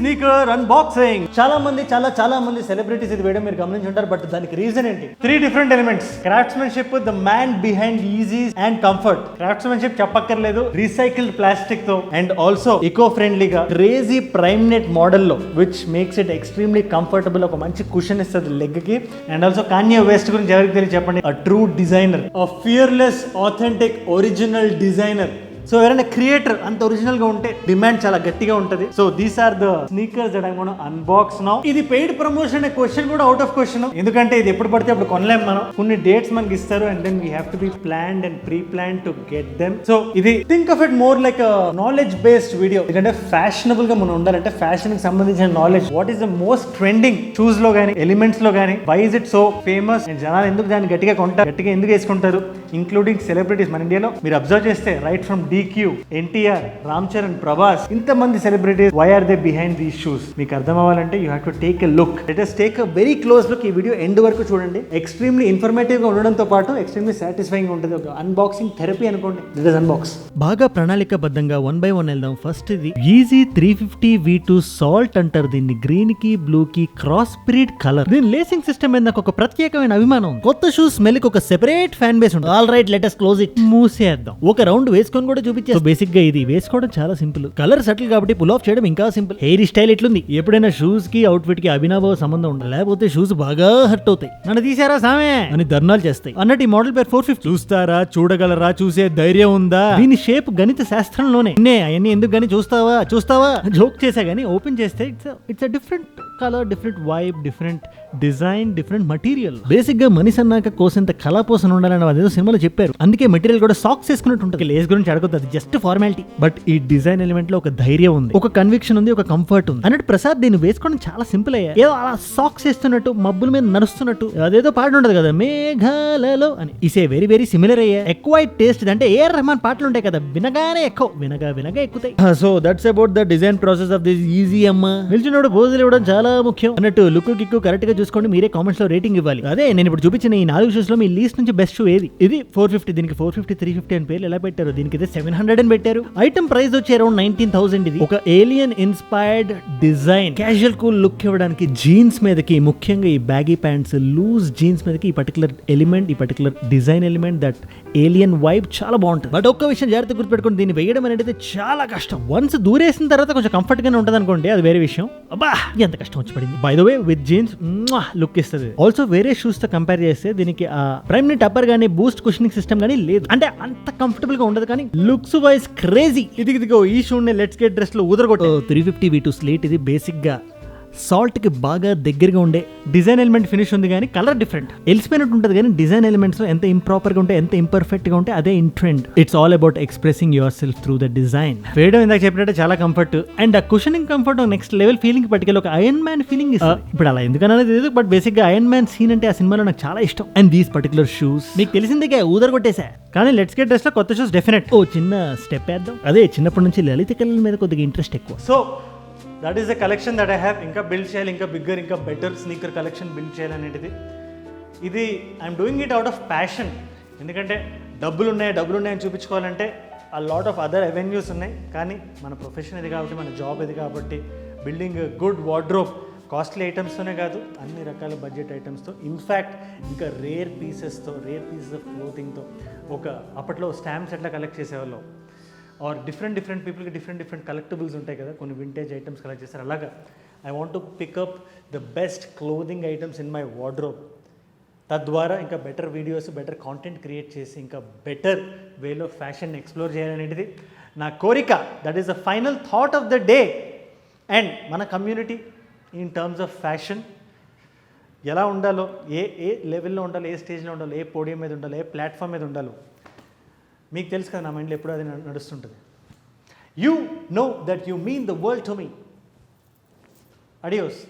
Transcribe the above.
Sneaker unboxing. చాలా మంది celebrities ఇది వేయడం మీరు గమనించుంటారు. బట్ దానికి రీజన్ ఏంటి? 3 different elements. Craftsmanship, the man behind easy and comfort. Craftsmanship చెప్పక్కర్లేదు, రీసైకిల్డ్ ప్లాస్టిక్ తో అండ్ ఆల్సో ఈకో ఫ్రెండ్లీగా క్రేజీ ప్రైమ్ నెట్ మోడల్ లో, which makes it extremely comfortable. ఒక మంచి కుషన్ ఇస్తుంది లెగ్ కి. అండ్ ఆల్సో కాన్యే వెస్ట్ గురించి ఎవరికి తెలియదు చెప్పండి. A true designer, a fearless authentic original designer. So ఎవరైనా క్రియేటర్ అంత ఒరిజినల్ గా ఉంటే డిమాండ్ చాలా గట్టిగా ఉంటది. So these are the sneakers that I gonna unbox now. ఇది పెయిడ్ ప్రమోషన్ అనే క్వశ్చన్ కూడా అవుట్ ఆఫ్ క్వశ్చన్, ఎందుకంటే ఇది ఎప్పుడు పడితే అప్పుడు కొనలేం మనం. కొన్ని డేట్స్ మనకి ఇస్తారు and then we have to be planned and preplan to get them. So ఇది think of it more like knowledge based video. ఎందుకంటే ఫ్యాషనబుల్ గా మనం ఉండాలంటే ఫ్యాషన్ కి సంబంధించిన knowledge, what is the most trending shoes లో గానీ elements లో గానీ, why is it so famous and జనాలు ఎందుకు దాన్ని గట్టిగా కొంటారు, గట్టిగా ఎందుకు వేసుకుంటారు, ఇంక్లూడింగ్ సెలబ్రిటీస్. మన ఇండియాలో మీరు అబ్జర్వ్ చేస్తే right from DQ, NTR, Ram Charan, Prabhas, ఇంతమంది celebrities, why are they behind these shoes? మీకు అర్థం అవ్వాలంటే you have to take a look. Let us take a very close look. ఈ వీడియో ఎండ్ వరకు చూడండి. ఎక్స్ట్రీమ్లీ ఇన్ఫర్మేటివ్ గా ఉండడంతో పాటు ఎక్స్ట్రీమ్లీ సాటిస్ఫైయింగ్ ఉంటుంది. ఒక అన్బాక్సింగ్ థెరపీ అనుకోండి. This is unbox. బాగా ప్రణాళికబద్ధంగా 1 by 1 వెళ్దాం. ఫస్ట్ ఇది Yeezy 350 V2 సాల్ట్ అంటారు దీన్ని. గ్రీన్ కి బ్లూ కి క్రాస్ బ్రీడ్ కలర్. దీని లేసింగ్ సిస్టమ్ మీద నాకు ఒక ప్రత్యేకమైన అభిమానం. కొత్త షూస్ స్మెల్ కి ఒక సెపరేట్ ఫ్యాన్ బేస్ ఉంటుంది. All right, let us close it. మూసేద్దాం. ఒక రౌండ్ వేసుకొని కూడా చూపించే. బేసిక్ గా ఇది వేసుకోవడం చాలా సింపుల్. కలర్ సటిల్ కాబట్టి పుల్ ఆఫ్ చేయడం ఇంకా సింపుల్. హెయిర్ స్టైల్ ఎట్లుంది? ఎప్పుడైనా షూస్ కి అవుట్ఫిట్ కి అభినవ సంబంధం ఉండాలి, లేకపోతే షూస్ బాగా హర్ట్ అవుతాయి. నన్ను తీసారా సామే అని ధర్నాలు చేస్తాయి. అన్నట్టు ఈ మోడల్ పేరు 450. చూస్తారా, చూడగలరా, చూసే ధైర్యం ఉందా? దీని షేప్ గణిత శాస్త్రంలోనే. అవన్నీ ఎందుకు గానీ చూస్తావా జోక్ చేసా గానీ ఓపెన్ చేస్తే it's a different colour, different vibe, different design, different material. Basic గా మనిషి అన్నాక కోసంత కళాపోసన ఉండాలని అదేదో సినిమాలో చెప్పారు. అందుకే మెటీరియల్ కూడా సాక్స్ వేసుకున్నట్టు ఉంటుంది. లేస్ గురించి అడగొద్దు, అది జస్ట్ ఫార్మాలిటీ. బట్ ఈ డిజైన్ ఎలిమెంట్ లో ఒక ధైర్యం ఉంది, ఒక కన్విక్షన్ ఉంది, ఒక కంఫర్ట్ ఉంది. అన్నట్టు ప్రసాద్ దీన్ని వేసుకోవడం చాలా సింపుల్ అయ్యా. ఏదో అలా సాక్స్ వేస్తున్నట్టు, మబ్బుల మీద నడుస్తున్నట్టు. అదేదో పాట ఉండదు కదా, మేఘాలలో అని. ఇసే వెరీ వెరీ సిమిలర్ అయ్యా. ఎక్వైట్ టేస్ట్ అంటే AR రెహమాన్ పాటలు ఉంటాయి కదా, వినగానే వినగా ఎక్కుతాయి. So that's about the design process of this Yeezy. అమ్మ నిల్చున్నప్పుడు పోజులు ఇవ్వడం చాలా ముఖ్యం. అన్నట్టు లుక్ గిక్కు కరెక్ట్ గా చూసుకోండి. మీరే కామెంట్స్ లో రేటింగ్ ఇవ్వాలి. అదే నేను ఇప్పుడు చూపించిన ఈ 4 షూస్ లో మీ లీస్ట్ నుంచి బెస్ట్ షూ ఏది? ఇది 450. దీనికి 450, 350 అని పేర్లు ఎలా పెట్టారు? దీనికి అయితే 700 అని పెట్టారు. ఐటమ్ ప్రైస్ వచ్చి అరౌండ్ 19,000. ఇది ఒక alien inspired design. Casual cool look ఇవ్వడానికి జీన్స్ మీదకి, ముఖ్యంగా ఈ బ్యాగీ ప్యాంట్స్, లూజ్ జీన్స్ మీదకి ఈ పర్టికులర్ ఎలిమెంట్, ఈ particular design element, that alien vibe చాలా బాగుంటుంది. బట్ ఒక్క విషయం జాగ్రత్త గుర్తుపెట్టుకోండి, దీన్ని వేయడం అనేది చాలా కష్టం. వన్స్ దూరేసిన తర్వాత కొంచెం కంఫర్ట్ గానే ఉంటుంది అనుకోండి, అది వేరే విషయం. అబ్బా ఎంత కష్టం వచ్చి పడింది. By the way with jeans look ఇస్తుంది. ఆల్సో వేరే షూస్ తో కంపేర్ చేస్తే దీనికి ఆ ప్రైమ్ నెట్ అప్పర్ గానీ, బూస్ట్ కుషనింగ్ సిస్టమ్ గానీ లేదు. అంటే అంత కంఫర్టబుల్ గా ఉండదు, కానీ లుక్స్ వైజ్ క్రేజీ. ఇదిగో ఈ షూ ని లెట్స్ గెట్ డ్రెస్ లో ఉదరగొట్టు. 350 V2 స్లేట్. ఇది బేసిక్ గా సాల్ట్ కి బాగా దగ్గరగా ఉండే డిజైన్ ఎలిమెంట్ ఫినిష్ ఉంది, కానీ కలర్ డిఫరెంట్. ఎలిసిపోయినట్టు ఉంటుంది, కానీ డిజైన్ ఎలిమెంట్స్ లో ఎంత ఇంప్రాపర్ గా ఉంటే, ఎంత ఇంపర్ఫెక్ట్ గా ఉంటే అదే in trend. It's all about expressing your self through the design. వేయడం ఇందాక చెప్పినట్టే చాలా కంఫర్ట్. అండ్ ఆ cushioning comfort next level feeling పట్టుకెళ్ళి ఒక ఐరన్ మ్యాన్ ఫీలింగ్ ఇస్తుంది. ఇప్పుడు అలా ఎందుకన్నా తెలియదు, బట్ బేసిక్ గా ఐరన్ మ్యాన్ సీన్ అంటే ఆ సినిమాలో నాకు చాలా ఇష్టం. అండ్ దీస్ పర్టికులర్ షూస్ మీకు తెలిసిందే, ఊదర కొట్టేసా. కానీ లెట్స్ గెట్ డ్రెస్ లో కొత్త షూస్ డెఫినెట్. చిన్న స్టెప్ వేద్దాం. అదే చిన్నప్పటి నుంచి లలిత కళల మీద కొద్దిగా ఇంట్రెస్ట్ ఎక్కువ. So that is the collection that I have. ఇంకా బిల్డ్ చేయాలి, ఇంకా బిగ్గర్, ఇంకా బెటర్ స్నీకర్ కలెక్షన్ బిల్డ్ చేయాలనేది. ఇది I'm doing it out of passion. ఎందుకంటే డబ్బులు ఉన్నాయని చూపించుకోవాలంటే ఆ లాట్ ఆఫ్ అదర్ అవెన్యూస్ ఉన్నాయి. కానీ మన ప్రొఫెషన్ ఇది కాబట్టి, మన జాబ్ ఇది కాబట్టి, బిల్డింగ్ గుడ్ వార్డ్రోబ్ కాస్ట్లీ ఐటమ్స్తోనే కాదు, అన్ని రకాల బడ్జెట్ ఐటమ్స్తో, ఇన్ఫ్యాక్ట్ ఇంకా రేర్ పీసెస్ ఆఫ్ క్లోతింగ్తో. ఒక అప్పట్లో స్టాంప్స్ ఎట్లా కలెక్ట్ చేసేవాళ్ళు, ఆర్ డిఫరెంట్ పీపుల్కి డిఫరెంట్ కలెక్టబుల్స్ ఉంటాయి కదా, కొన్ని వింటేజ్ ఐటమ్స్ కలెక్ట్ చేస్తారు. అలాగా I want to pick up the best clothing items in my wardrobe. తద్వారా ఇంకా better videos, better content create చేసి ఇంకా బెటర్ వేలో ఫ్యాషన్ ఎక్స్ప్లోర్ చేయాలనేది నా కోరిక. That is the final thought of the day. And మన community in terms of fashion ఎలా ఉండాలో, ఏ లెవెల్లో ఉండాలో, ఏ స్టేజ్లో ఉండాలో, ఏ పోడియం మీద ఉండాలో, ఏ ప్లాట్ఫామ్ మీద ఉండాలో మీకు తెలుసు కదా. నా మైండ్లో ఎప్పుడూ అది నడుస్తుంటుంది. You know that you mean the world to me. Adios.